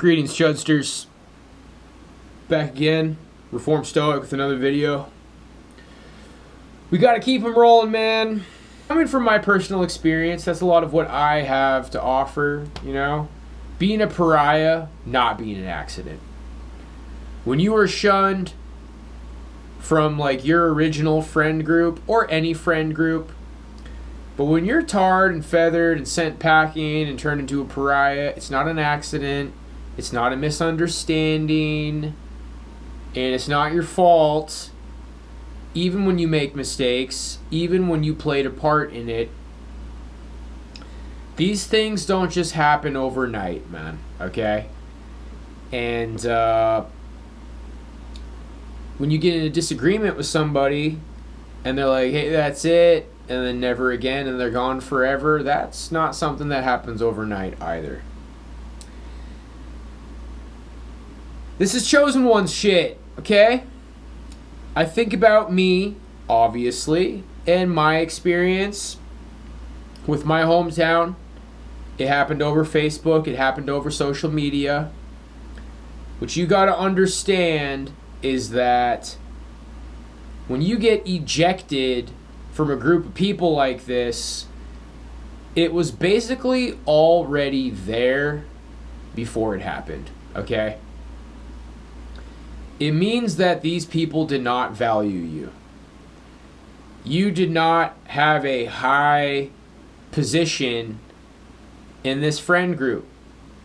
Greetings, Chudsters. Back again, Reformed Stoic with another video. We gotta keep them rolling, man. Coming from my personal experience, that's a lot of what I have to offer, you know? Being a pariah, not being an accident. When you are shunned from like your original friend group or any friend group, but when you're tarred and feathered and sent packing and turned into a pariah, it's not an accident, it's not a misunderstanding, and it's not your fault. Even when you make mistakes, even when you played a part in it, these things don't just happen overnight, man, okay? And when you get in a disagreement with somebody and they're like, hey, that's it, and then never again, and they're gone forever, that's not something that happens overnight either. This is chosen one's shit, okay? I think about me, obviously, and my experience with my hometown. It happened over Facebook, it happened over social media. What you gotta understand is that when you get ejected from a group of people like this, it was basically already there before it happened, okay? It means that these people did not value you. You did not have a high position in this friend group.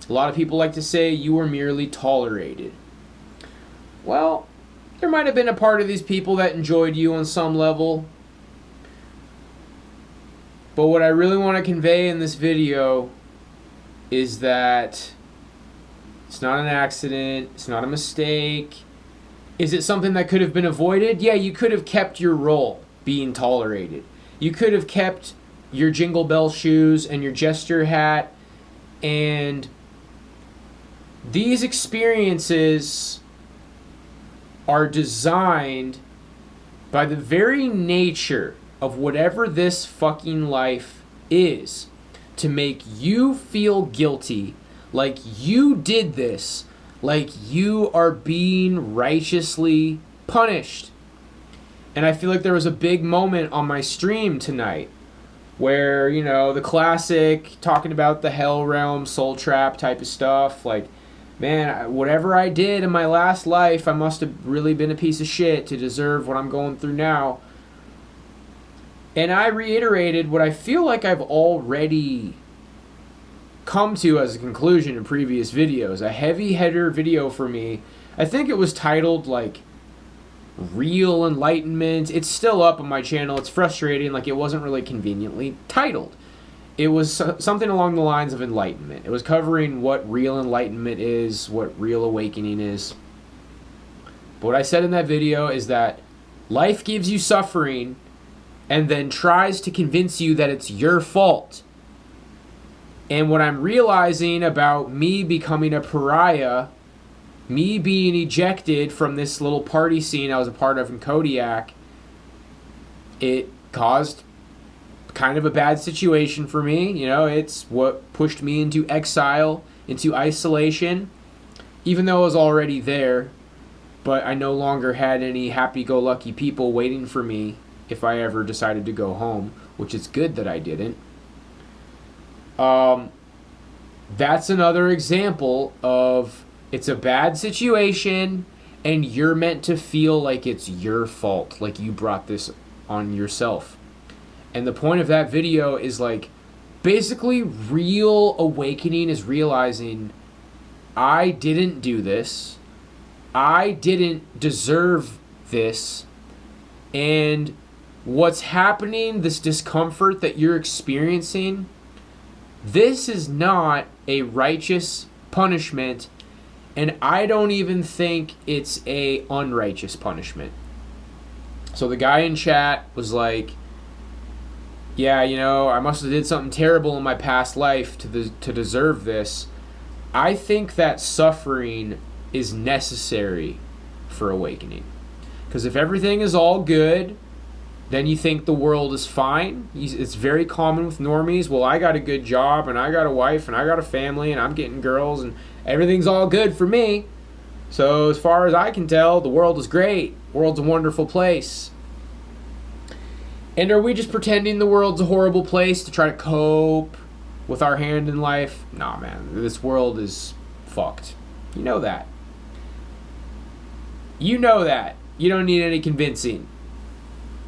A lot of people like to say you were merely tolerated. Well, there might have been a part of these people that enjoyed you on some level. But what I really want to convey in this video is that it's not an accident, it's not a mistake. Is it something that could have been avoided? Yeah, you could have kept your role being tolerated. You could have kept your jingle bell shoes and your jester hat. And these experiences are designed by the very nature of whatever this fucking life is to make you feel guilty, like you did this, like you are being righteously punished. And I feel like there was a big moment on my stream tonight where, you know, the classic talking about the hell realm, soul trap type of stuff, like, man, whatever I did in my last life, I must have really been a piece of shit to deserve what I'm going through now. And I reiterated what I feel like I've already come to as a conclusion in previous videos. A heavy hitter video for me. I think it was titled, like, Real Enlightenment. It's still up on my channel. It's frustrating, like it wasn't really conveniently titled. It was something along the lines of enlightenment. It was covering what real enlightenment is, what real awakening is. But what I said in that video is that life gives you suffering and then tries to convince you that it's your fault. And what I'm realizing about me becoming a pariah, me being ejected from this little party scene I was a part of in Kodiak, it caused kind of a bad situation for me. You know, it's what pushed me into exile, into isolation, even though I was already there. But I no longer had any happy-go-lucky people waiting for me if I ever decided to go home, which is good that I didn't. That's another example of it's a bad situation and you're meant to feel like it's your fault, like you brought this on yourself. And the point of that video is like, basically real awakening is realizing I didn't do this, I didn't deserve this, and what's happening, this discomfort that you're experiencing, this is not a righteous punishment, and I don't even think it's a unrighteous punishment. So the guy in chat was like, yeah, you know, I must have did something terrible in my past life to deserve this. I think that suffering is necessary for awakening. Because if everything is all good, then you think the world is fine. It's very common with normies. Well, I got a good job, and I got a wife, and I got a family, and I'm getting girls, and everything's all good for me. So as far as I can tell, the world is great. The world's a wonderful place. And are we just pretending the world's a horrible place to try to cope with our hand in life? Nah, man. This world is fucked. You know that. You know that. You don't need any convincing.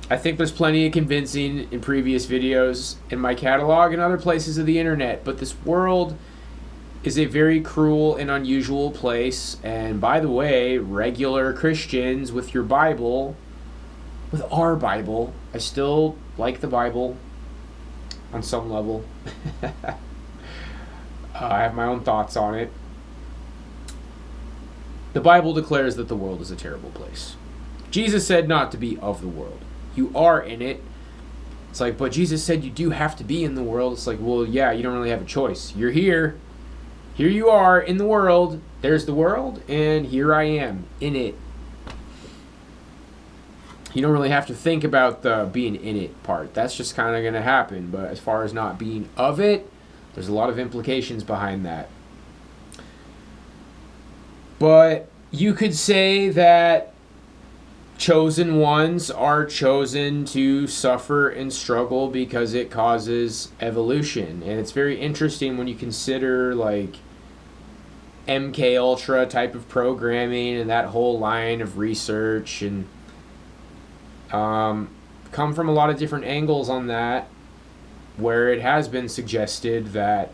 I think there's plenty of convincing in previous videos in my catalog and other places of the internet. But this world is a very cruel and unusual place. And by the way, regular Christians with your Bible, with our Bible, I still like the Bible on some level. I have my own thoughts on it. The Bible declares that the world is a terrible place. Jesus said not to be of the world. You are in it. It's like, but Jesus said you do have to be in the world. It's like, well, yeah, you don't really have a choice. You're here. Here you are in the world. There's the world, and here I am in it. You don't really have to think about the being in it part. That's just kind of going to happen. But as far as not being of it, there's a lot of implications behind that. But you could say that chosen ones are chosen to suffer and struggle because it causes evolution. And it's very interesting when you consider like MK Ultra type of programming and that whole line of research, and come from a lot of different angles on that, where it has been suggested that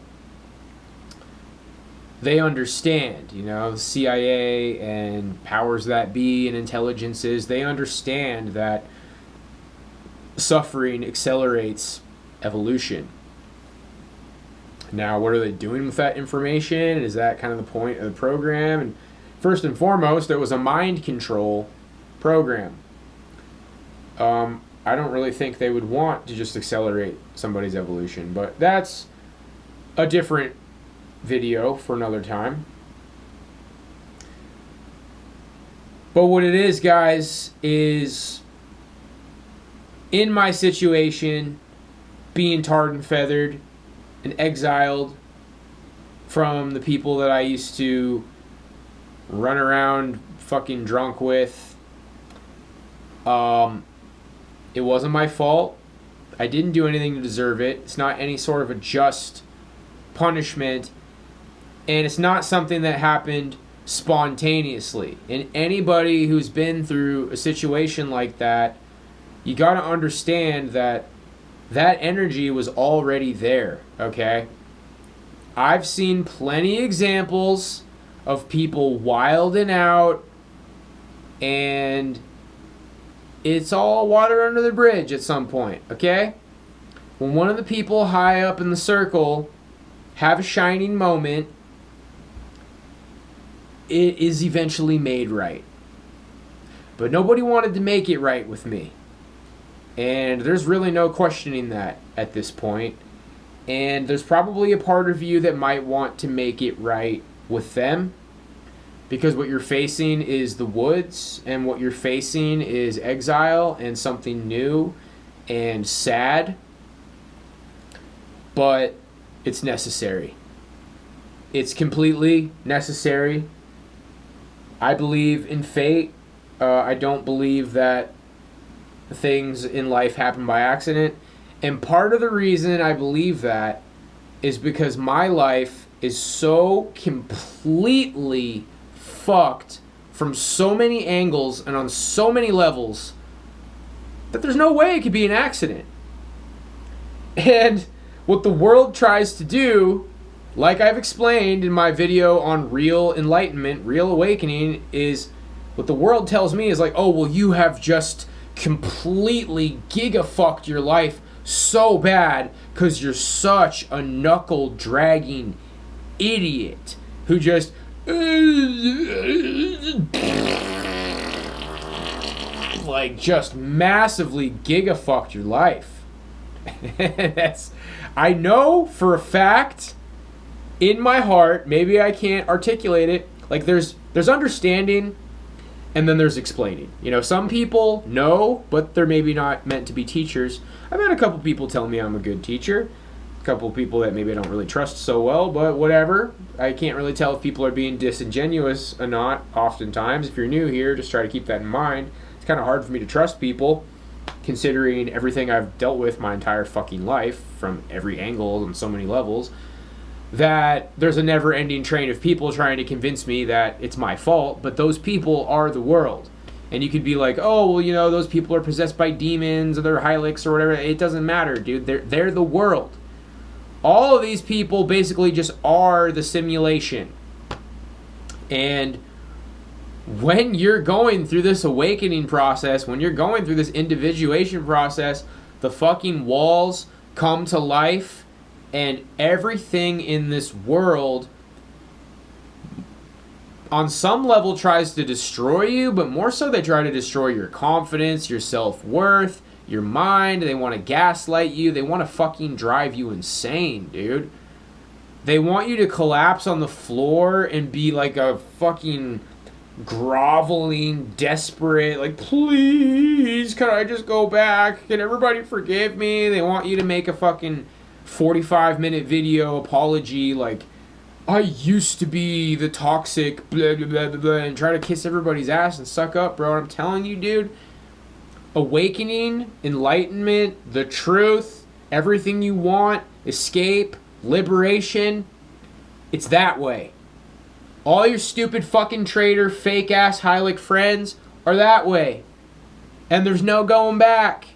they understand, the CIA and powers that be and intelligences, they understand that suffering accelerates evolution. Now, what are they doing with that information? Is that kind of the point of the program? And first and foremost, it was a mind control program. I don't really think they would want to just accelerate somebody's evolution, but that's a different video for another time. But what it is, guys, is in my situation, being tarred and feathered and exiled from the people that I used to run around fucking drunk with, it wasn't my fault. I didn't do anything to deserve it. It's not any sort of a just punishment. And it's not something that happened spontaneously. And anybody who's been through a situation like that, you got to understand that that energy was already there, okay? I've seen plenty of examples of people wilding out, and it's all water under the bridge at some point, okay? When one of the people high up in the circle have a shining moment, it is eventually made right. But nobody wanted to make it right with me. And there's really no questioning that at this point. And there's probably a part of you that might want to make it right with them, because what you're facing is the woods, and what you're facing is exile and something new and sad. But it's necessary. It's completely necessary. I believe in fate. I don't believe that things in life happen by accident. And part of the reason I believe that is because my life is so completely fucked from so many angles and on so many levels that there's no way it could be an accident. And what the world tries to do, like I've explained in my video on real enlightenment, real awakening, is what the world tells me is like, oh, well, you have just completely giga-fucked your life so bad because you're such a knuckle-dragging idiot who just like just massively giga-fucked your life. I know for a fact in my heart, maybe I can't articulate it, like there's understanding and then there's explaining. Some people know, but they're maybe not meant to be teachers. I've had a couple people tell me I'm a good teacher. A couple people that maybe I don't really trust so well, but whatever. I can't really tell if people are being disingenuous or not oftentimes. If you're new here, just try to keep that in mind. It's kind of hard for me to trust people, considering everything I've dealt with my entire fucking life from every angle and so many levels, that there's a never-ending train of people trying to convince me that it's my fault, but those people are the world. And you could be like, oh, well, you know, those people are possessed by demons or they're Hylics or whatever. It doesn't matter, dude. They're the world. All of these people basically just are the simulation. And when you're going through this awakening process, when you're going through this individuation process, the fucking walls come to life, and everything in this world on some level tries to destroy you, but more so they try to destroy your confidence, your self-worth, your mind. They want to gaslight you. They want to fucking drive you insane, dude. They want you to collapse on the floor and be like a fucking groveling, desperate, like, please, can I just go back? Can everybody forgive me? They want you to make a fucking 45-minute video apology, like, I used to be the toxic blah, blah, blah, blah, blah, and try to kiss everybody's ass and suck up, bro. I'm telling you, dude, awakening, enlightenment, the truth, everything you want, escape, liberation, it's that way. All your stupid fucking traitor, fake-ass Hylic friends are that way. And there's no going back.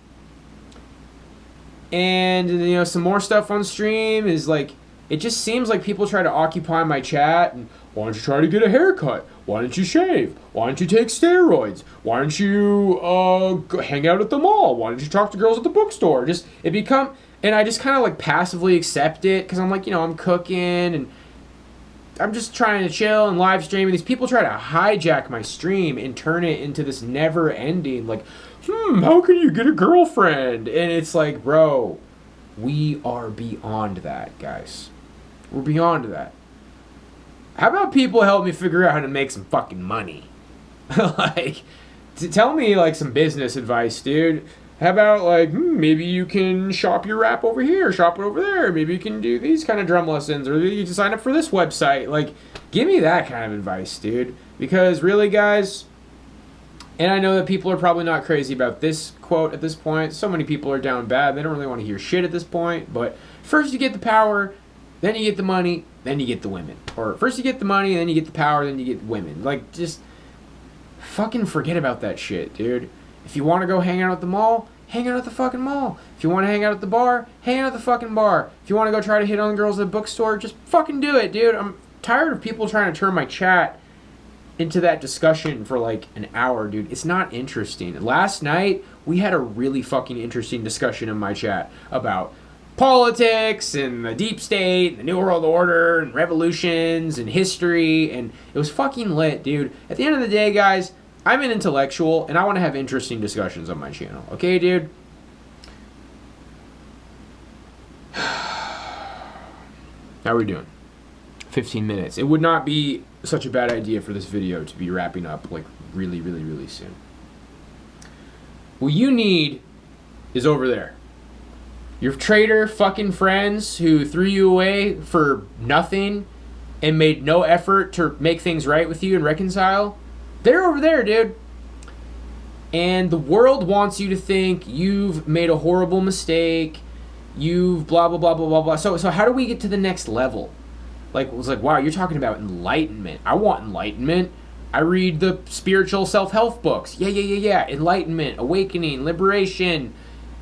And, you know, some more stuff on stream is like, it just seems like people try to occupy my chat and, why don't you try to get a haircut? Why don't you shave? Why don't you take steroids? Why don't you go hang out at the mall? Why don't you talk to girls at the bookstore? And I just kind of like passively accept it because I'm like, you know, I'm cooking and I'm just trying to chill and live stream. And these people try to hijack my stream and turn it into this never ending, like, how can you get a girlfriend? And it's like, bro, we are beyond that, guys. We're beyond that. How about people help me figure out how to make some fucking money? Like, tell me, like, some business advice, dude. How about, like, maybe you can shop your rap over here, shop it over there. Maybe you can do these kind of drum lessons, or you can sign up for this website. Like, give me that kind of advice, dude. Because, really, guys, and I know that people are probably not crazy about this quote at this point. So many people are down bad. They don't really want to hear shit at this point. But first you get the power, then you get the money, then you get the women. Or first you get the money, then you get the power, then you get women. Like, just fucking forget about that shit, dude. If you want to go hang out at the mall, hang out at the fucking mall. If you want to hang out at the bar, hang out at the fucking bar. If you want to go try to hit on girls at the bookstore, just fucking do it, dude. I'm tired of people trying to turn my chat into that discussion for like an hour, dude. It's not interesting. Last night, we had a really fucking interesting discussion in my chat about politics and the deep state, the New World Order, and revolutions and history, and it was fucking lit, dude. At the end of the day, guys, I'm an intellectual, and I want to have interesting discussions on my channel. Okay, dude? How are we doing? 15 minutes. It would not be such a bad idea for this video to be wrapping up like really, really, really soon. What you need is over there. Your traitor fucking friends who threw you away for nothing and made no effort to make things right with you and reconcile, they're over there, dude. And the world wants you to think you've made a horrible mistake, you've blah, blah, blah, blah, blah, blah. So how do we get to the next level? Like, it was like, wow, you're talking about enlightenment. I want enlightenment. I read the spiritual self-help books. Yeah. Enlightenment, awakening, liberation,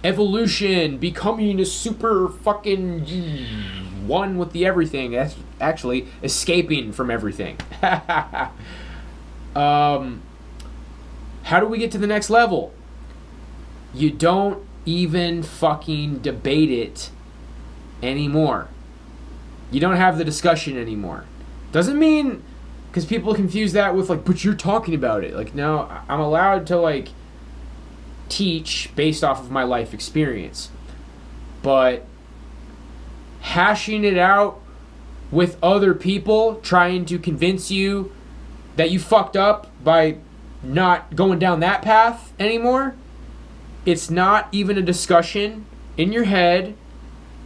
evolution, becoming a super fucking one with the everything. That's actually escaping from everything. How do we get to the next level? You don't even fucking debate it anymore. You don't have the discussion anymore. Doesn't mean, because people confuse that with like, but you're talking about it. Like, no, I'm allowed to like teach based off of my life experience. But hashing it out with other people, trying to convince you that you fucked up by not going down that path anymore, it's not even a discussion in your head.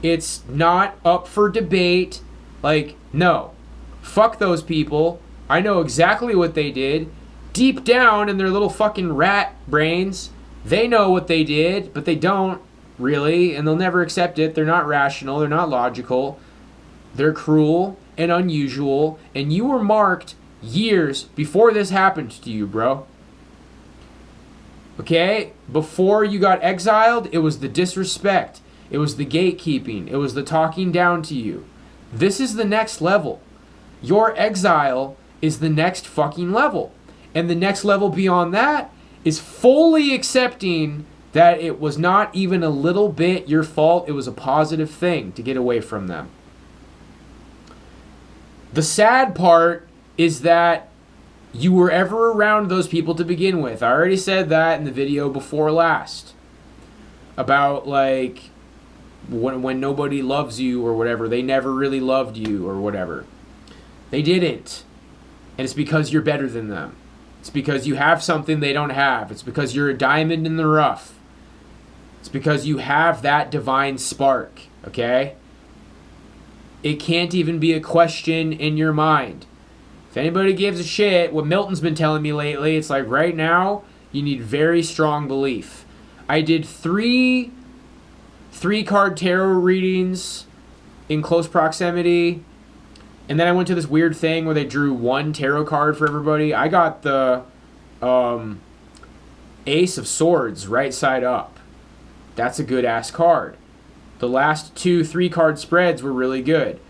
It's not up for debate. Like, no. Fuck those people. I know exactly what they did. Deep down in their little fucking rat brains, they know what they did, but they don't really, and they'll never accept it. They're not rational. They're not logical. They're cruel and unusual, and you were marked years before this happened to you, bro. Okay? Before you got exiled, it was the disrespect. It was the gatekeeping. It was the talking down to you. This is the next level. Your exile is the next fucking level. And the next level beyond that is fully accepting that it was not even a little bit your fault. It was a positive thing to get away from them. The sad part is that you were ever around those people to begin with. I already said that in the video before last. About like when nobody loves you or whatever. They never really loved you or whatever. They didn't. And it's because you're better than them. It's because you have something they don't have. It's because you're a diamond in the rough. It's because you have that divine spark, okay? It can't even be a question in your mind. If anybody gives a shit, what Milton's been telling me lately, it's like right now, you need very strong belief. I did three card tarot readings in close proximity. And then I went to this weird thing where they drew one tarot card for everybody. I got the Ace of Swords right side up. That's a good ass card. The last 2 3-card spreads were really good.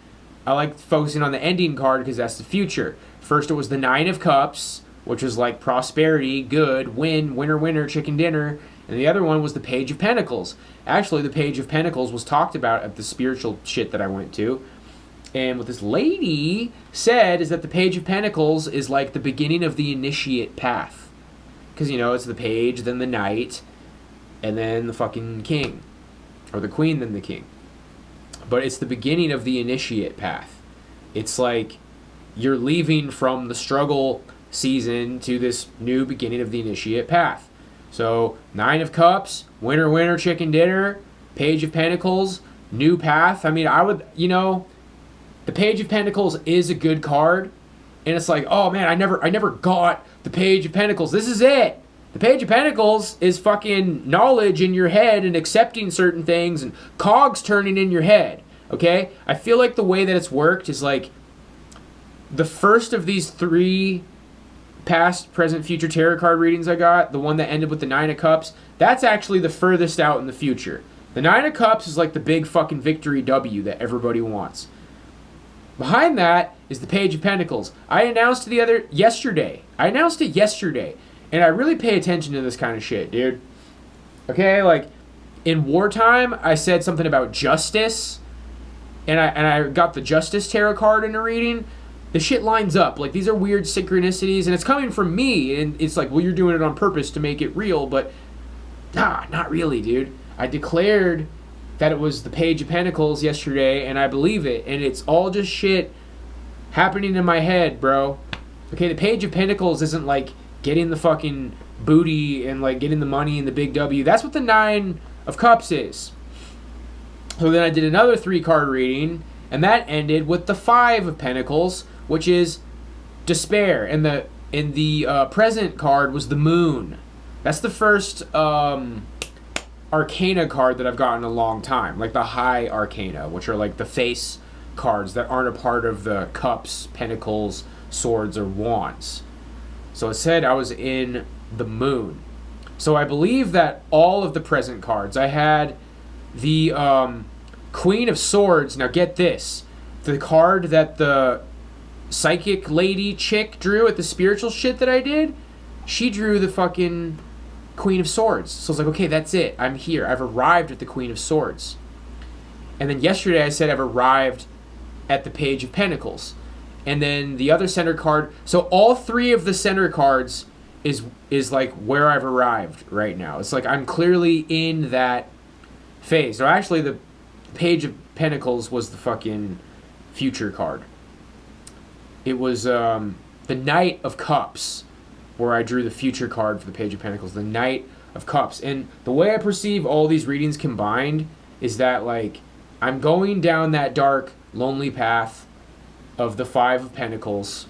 I like focusing on the ending card because that's the future. First it was the 9 of Cups, which was like prosperity, good, win, winner, winner, chicken dinner. And the other one was the Page of Pentacles. Actually, the Page of Pentacles was talked about at the spiritual shit that I went to. And what this lady said is that the Page of Pentacles is like the beginning of the initiate path. Because, you know, it's the page, then the knight, and then the fucking king. Or the queen, then the king. But it's the beginning of the initiate path. It's like you're leaving from the struggle season to this new beginning of the initiate path. So, 9 of Cups, winner, winner, chicken dinner, Page of Pentacles, new path. I mean, I would, you know... The Page of Pentacles is a good card, and it's like, oh man, I never got the Page of Pentacles. This is it. The Page of Pentacles is fucking knowledge in your head and accepting certain things and cogs turning in your head, okay? I feel like the way that it's worked is like the first of these 3 past, present, future tarot card readings I got, the one that ended with the 9 of Cups, that's actually the furthest out in the future. The 9 of Cups is like the big fucking victory W that everybody wants. Behind that is the Page of Pentacles. I announced it yesterday. And I really pay attention to this kind of shit, dude. Okay, like, in wartime, I said something about justice. And I got the Justice Tarot card in a reading. The shit lines up. Like, these are weird synchronicities. And it's coming from me. And it's like, well, you're doing it on purpose to make it real. But, not really, dude. I declared that it was the Page of Pentacles yesterday, and I believe it, and it's all just shit happening in my head, bro. Okay, the Page of Pentacles isn't like getting the fucking booty and like getting the money and the big W. That's what the 9 of Cups is. So then I did another 3-card reading, and that ended with the 5 of Pentacles, which is despair, and the present card was the Moon. That's the first Arcana card that I've gotten in a long time, like the High Arcana, which are like the face cards that aren't a part of the Cups, Pentacles, Swords, or Wands. So it said I was in the Moon. So I believe that all of the present cards, I had the Queen of Swords. Now get this, the card that the psychic lady chick drew at the spiritual shit that I did, she drew the fucking Queen of Swords. So it's like, okay, that's it. I'm here. I've arrived at the Queen of Swords. And then yesterday I said I've arrived at the Page of Pentacles. And then the other center card. So all 3 of the center cards is like where I've arrived right now. It's like I'm clearly in that phase. So actually the Page of Pentacles was the fucking future card. It was the Knight of Cups, where I drew the future card for the Page of Pentacles, the Knight of Cups. And the way I perceive all these readings combined is that, like, I'm going down that dark, lonely path of the Five of Pentacles,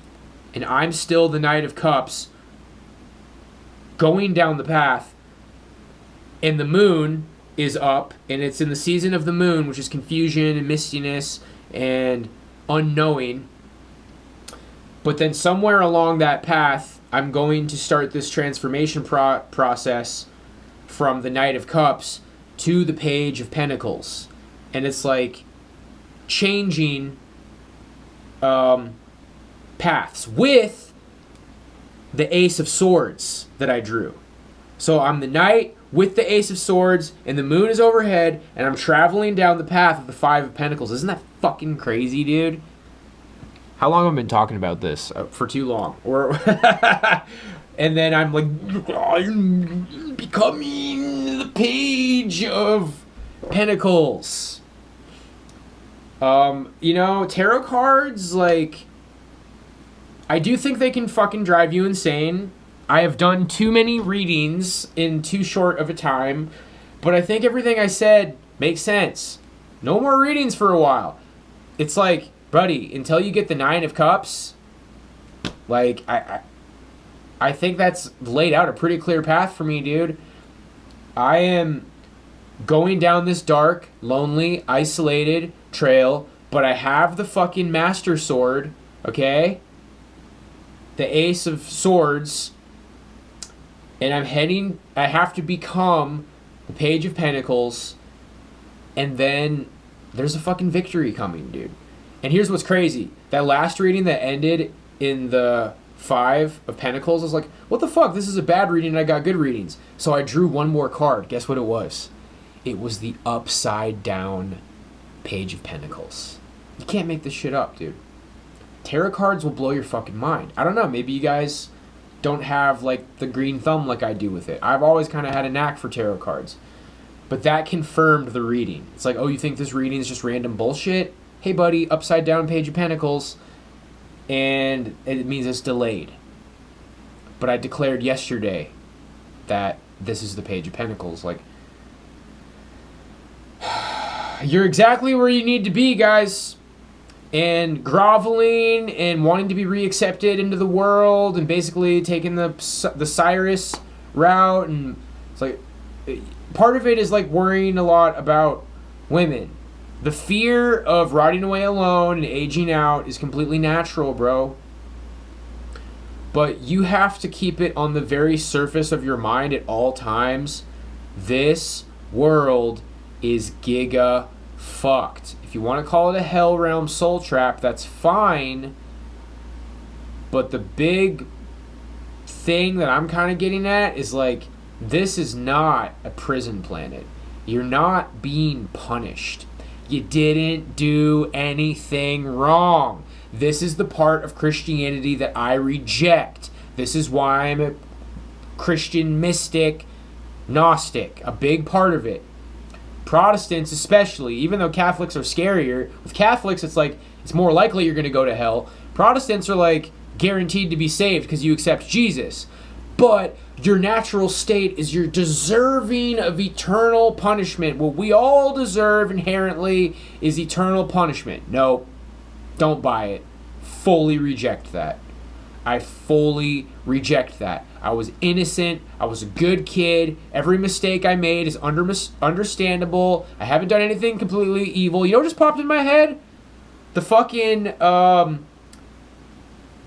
and I'm still the Knight of Cups going down the path, and the moon is up, and it's in the season of the moon, which is confusion and mistiness and unknowing. But then somewhere along that path, I'm going to start this transformation process from the Knight of Cups to the Page of Pentacles. And it's like changing paths with the Ace of Swords that I drew. So I'm the Knight with the Ace of Swords, and the moon is overhead, and I'm traveling down the path of the Five of Pentacles. Isn't that fucking crazy, dude? How long have I been talking about this? For too long. Or and then I'm like, I'm becoming the Page of Pentacles. You know, tarot cards, like, I do think they can fucking drive you insane. I have done too many readings in too short of a time, but I think everything I said makes sense. No more readings for a while. It's like, buddy, until you get the Nine of Cups, like, I think that's laid out a pretty clear path for me, dude. I am going down this dark, lonely, isolated trail, but I have the fucking Master Sword, okay? The Ace of Swords, and I have to become the Page of Pentacles, and then there's a fucking victory coming, dude. And here's what's crazy. That last reading that ended in the Five of Pentacles, I was like, what the fuck? This is a bad reading and I got good readings. So I drew one more card. Guess what it was? It was the upside down Page of Pentacles. You can't make this shit up, dude. Tarot cards will blow your fucking mind. I don't know, maybe you guys don't have like the green thumb like I do with it. I've always kind of had a knack for tarot cards. But that confirmed the reading. It's like, oh, you think this reading is just random bullshit? Hey buddy, upside down Page of Pentacles. And it means it's delayed. But I declared yesterday that this is the Page of Pentacles. Like, you're exactly where you need to be, guys. And groveling and wanting to be reaccepted into the world and basically taking the Cyrus route. And it's like, part of it is like worrying a lot about women. The fear of riding away alone and aging out is completely natural, bro. But you have to keep it on the very surface of your mind at all times. This world is giga fucked. If you want to call it a hell realm soul trap, that's fine. But the big thing that I'm kind of getting at is like, this is not a prison planet. You're not being punished. You didn't do anything wrong. This is the part of Christianity that I reject. This is why I'm a Christian mystic, Gnostic, a big part of it. Protestants especially, even though Catholics are scarier, with Catholics it's like, it's more likely you're going to go to hell. Protestants are like guaranteed to be saved because you accept Jesus. But your natural state is you're deserving of eternal punishment. What we all deserve inherently is eternal punishment. No, don't buy it. Fully reject that. I fully reject that. I was innocent. I was a good kid. Every mistake I made is understandable. I haven't done anything completely evil. You know what just popped in my head? The fucking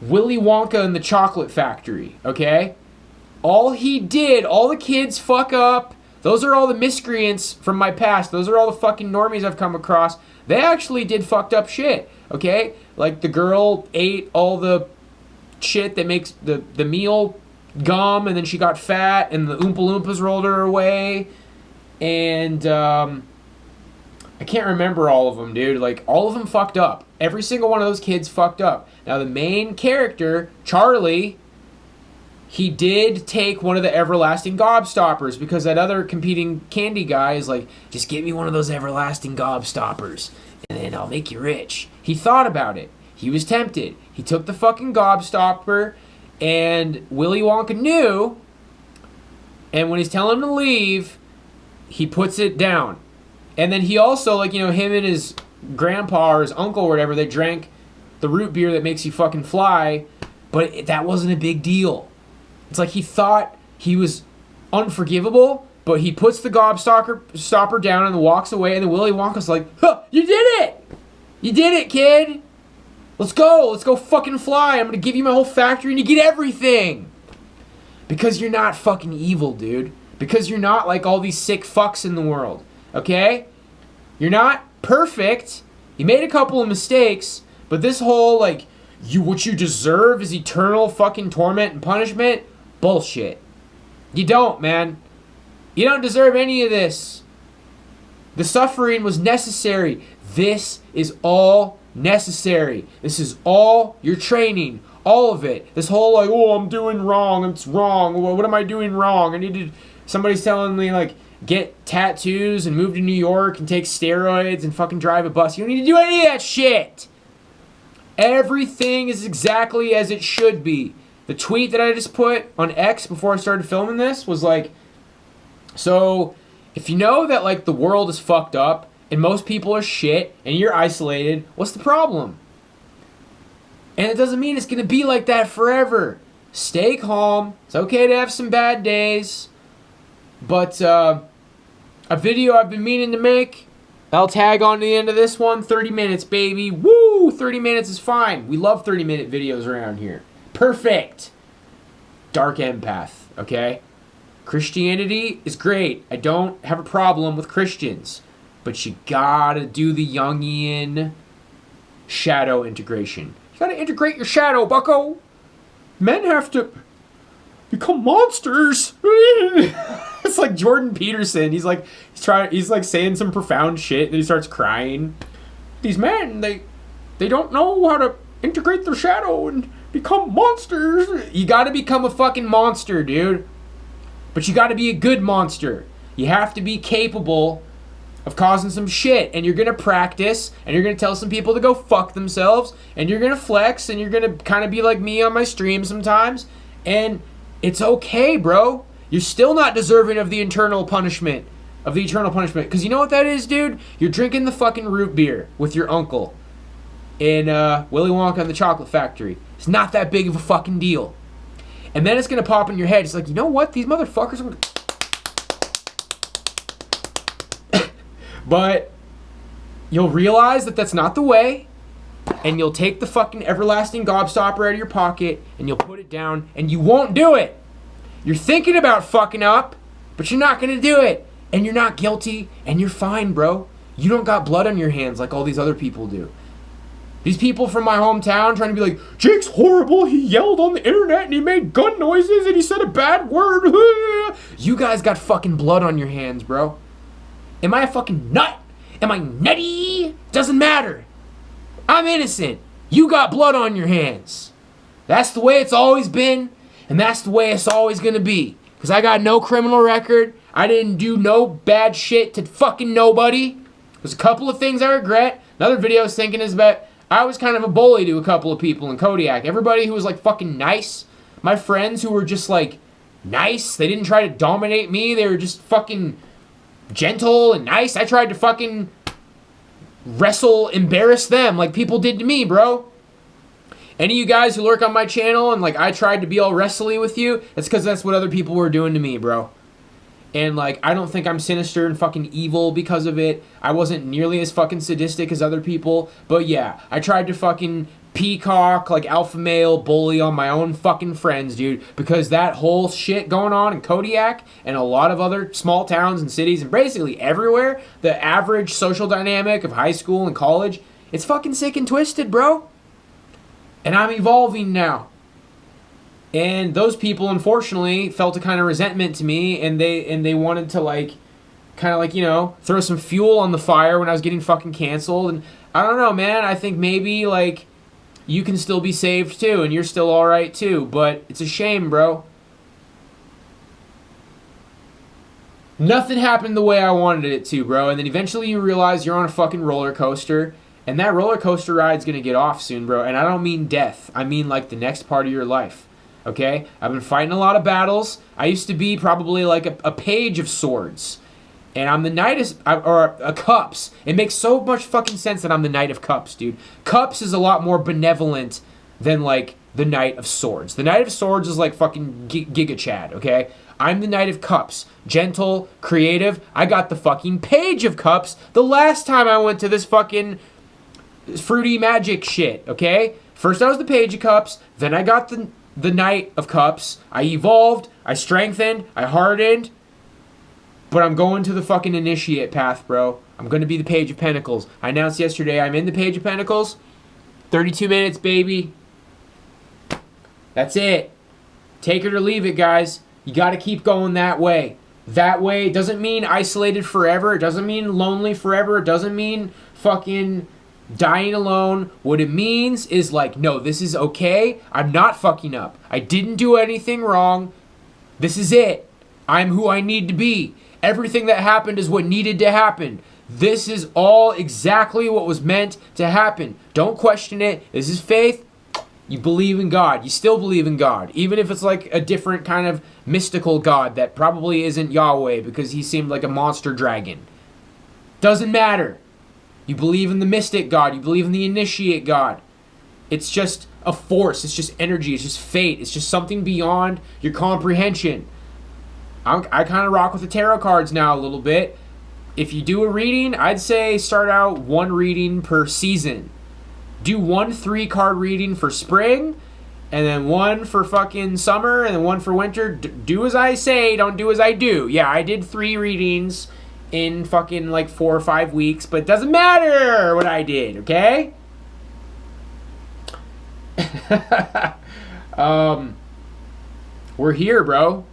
Willy Wonka and the Chocolate Factory, okay? All he did, all the kids fuck up. Those are all the miscreants from my past. Those are all the fucking normies I've come across. They actually did fucked up shit, okay? Like the girl ate all the shit that makes the meal gum, and then she got fat, and the Oompa Loompas rolled her away. And I can't remember all of them, dude. Like, all of them fucked up. Every single one of those kids fucked up. Now, the main character, Charlie, he did take one of the everlasting gobstoppers because that other competing candy guy is like, just give me one of those everlasting gobstoppers and then I'll make you rich. He thought about it. He was tempted. He took the fucking gobstopper, and Willy Wonka knew, and when he's telling him to leave, he puts it down. And then he also, like, you know, him and his grandpa or his uncle or whatever, they drank the root beer that makes you fucking fly, but that wasn't a big deal. It's like he thought he was unforgivable, but he puts the gobstopper down and walks away, and then Willy Wonka's like, huh, you did it! You did it, kid! Let's go fucking fly, I'm gonna give you my whole factory and you get everything! Because you're not fucking evil, dude. Because you're not like all these sick fucks in the world, okay? You're not perfect. You made a couple of mistakes, but this whole, like, what you deserve is eternal fucking torment and punishment, bullshit. You don't, man. You don't deserve any of this. The suffering was necessary. This is all necessary. This is all your training. All of it. This whole, like, oh, I'm doing wrong. It's wrong. What am I doing wrong? I need to... Somebody's telling me, like, get tattoos and move to New York and take steroids and fucking drive a bus. You don't need to do any of that shit. Everything is exactly as it should be. The tweet that I just put on X before I started filming this was like, so if you know that, like, the world is fucked up and most people are shit and you're isolated, what's the problem? And it doesn't mean it's going to be like that forever. Stay calm. It's okay to have some bad days. But a video I've been meaning to make, I'll tag on to the end of this one. 30 minutes, baby. Woo! 30 minutes is fine. We love 30-minute videos around here. Perfect. Dark empath, okay? Christianity is great. I don't have a problem with Christians. But you gotta do the Jungian shadow integration. You gotta integrate your shadow, bucko. Men have to become monsters. It's like Jordan Peterson. He's like saying some profound shit, and he starts crying. These men, they don't know how to integrate their shadow and become monsters. You gotta become a fucking monster, dude. But you gotta be a good monster. You have to be capable of causing some shit, and you're gonna practice, and you're gonna tell some people to go fuck themselves, and you're gonna flex, and you're gonna kind of be like me on my stream sometimes, and it's okay, bro. You're still not deserving of the eternal punishment, because you know what that is, dude? You're drinking the fucking root beer with your uncle in Willy Wonka and the Chocolate Factory. It's not that big of a fucking deal. And then it's gonna pop in your head. It's like, you know what? These motherfuckers are gonna... But you'll realize that that's not the way, and you'll take the fucking everlasting gobstopper out of your pocket, and you'll put it down, and you won't do it. You're thinking about fucking up, but you're not gonna do it, and you're not guilty, and you're fine, bro. You don't got blood on your hands like all these other people do. These people from my hometown trying to be like, Jake's horrible, he yelled on the internet, and he made gun noises, and he said a bad word. You guys got fucking blood on your hands, bro. Am I a fucking nut? Am I nutty? Doesn't matter. I'm innocent. You got blood on your hands. That's the way it's always been, and that's the way it's always gonna be. Because I got no criminal record. I didn't do no bad shit to fucking nobody. There's a couple of things I regret. Another video I was thinking is about, I was kind of a bully to a couple of people in Kodiak. Everybody who was like fucking nice. My friends who were just like nice. They didn't try to dominate me. They were just fucking gentle and nice. I tried to fucking embarrass them like people did to me, bro. Any of you guys who lurk on my channel and like I tried to be all wrestly with you, that's because that's what other people were doing to me, bro. And like, I don't think I'm sinister and fucking evil because of it. I wasn't nearly as fucking sadistic as other people. But yeah, I tried to fucking peacock, like alpha male bully on my own fucking friends, dude, because that whole shit going on in Kodiak and a lot of other small towns and cities and basically everywhere, the average social dynamic of high school and college, it's fucking sick and twisted, bro. And I'm evolving now. And those people, unfortunately, felt a kind of resentment to me, and they wanted to like kind of like, you know, throw some fuel on the fire when I was getting fucking canceled. And I don't know, man, I think maybe like you can still be saved too, and you're still alright too, but it's a shame, bro. Nothing happened the way I wanted it to, bro, and then eventually you realize you're on a fucking roller coaster, and that roller coaster ride's gonna get off soon, bro, and I don't mean death, I mean like the next part of your life, okay? I've been fighting a lot of battles. I used to be probably like a page of swords, And I'm the Knight of Cups. It makes so much fucking sense that I'm the Knight of Cups, dude. Cups is a lot more benevolent than, like, the Knight of Swords. The Knight of Swords is like fucking Giga Chad, okay? I'm the Knight of Cups. Gentle, creative. I got the fucking Page of Cups the last time I went to this fucking fruity magic shit, okay? First I was the Page of Cups, then I got the Knight of Cups. I evolved, I strengthened, I hardened, but I'm going to the fucking initiate path, bro. I'm going to be the Page of Pentacles. I announced yesterday I'm in the Page of Pentacles. 32 minutes, baby. That's it. Take it or leave it, guys. You got to keep going that way. That way, it doesn't mean isolated forever. It doesn't mean lonely forever. It doesn't mean fucking dying alone. What it means is like, no, this is okay. I'm not fucking up. I didn't do anything wrong. This is it. I'm who I need to be. Everything that happened is what needed to happen. This is all exactly what was meant to happen. Don't question it. This is faith. You believe in God. You still believe in God. Even if it's like a different kind of mystical God that probably isn't Yahweh because he seemed like a monster dragon. Doesn't matter. You believe in the mystic God. You believe in the initiate God. It's just a force. It's just energy. It's just fate. It's just something beyond your comprehension. I kind of rock with the tarot cards now a little bit. If you do a reading, I'd say start out one reading per season. Do 1 3-card reading for spring, and then 1 for fucking summer, and then 1 for winter. Do as I say, don't do as I do. Yeah, I did 3 readings in fucking like 4 or 5 weeks, but it doesn't matter what I did, okay? We're here, bro.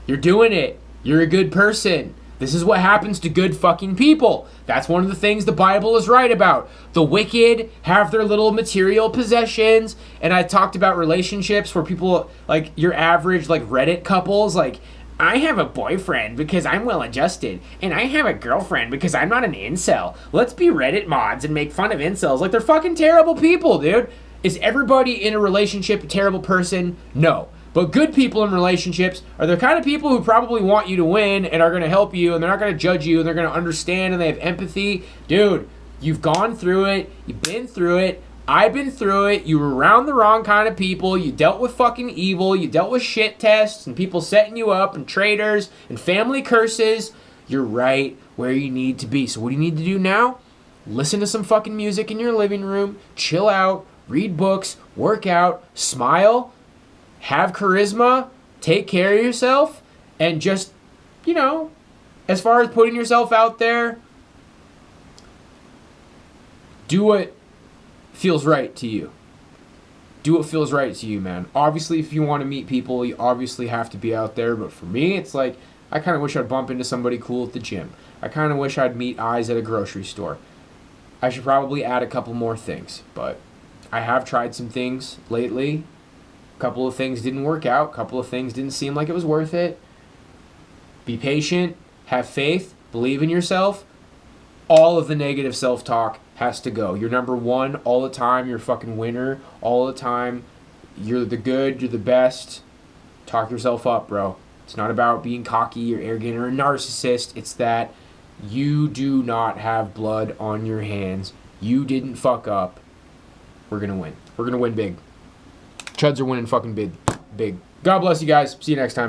You're doing it. You're a good person. This is what happens to good fucking people. That's one of the things the Bible is right about. The wicked have their little material possessions. And I talked about relationships where people, like your average like Reddit couples, like, I have a boyfriend because I'm well adjusted. And I have a girlfriend because I'm not an incel. Let's be Reddit mods and make fun of incels. Like, they're fucking terrible people, dude. Is everybody in a relationship a terrible person? No. But good people in relationships are the kind of people who probably want you to win and are going to help you, and they're not going to judge you, and they're going to understand, and they have empathy. Dude, you've gone through it. You've been through it. I've been through it. You were around the wrong kind of people. You dealt with fucking evil. You dealt with shit tests and people setting you up and traitors and family curses. You're right where you need to be. So what do you need to do now? Listen to some fucking music in your living room. Chill out. Read books. Work out. Smile. Have charisma, take care of yourself, and just, you know, as far as putting yourself out there, do what feels right to you. Do what feels right to you, man. Obviously, if you want to meet people, you obviously have to be out there, but for me, it's like, I kind of wish I'd bump into somebody cool at the gym. I kind of wish I'd meet eyes at a grocery store. I should probably add a couple more things, but I have tried some things lately. A couple of things didn't work out. A couple of things didn't seem like it was worth it. Be patient. Have faith. Believe in yourself. All of the negative self-talk has to go. You're number one all the time. You're a fucking winner all the time. You're the good. You're the best. Talk yourself up, bro. It's not about being cocky or arrogant or a narcissist. It's that you do not have blood on your hands. You didn't fuck up. We're going to win. We're going to win big. Chuds are winning fucking big. God bless you guys. See you next time.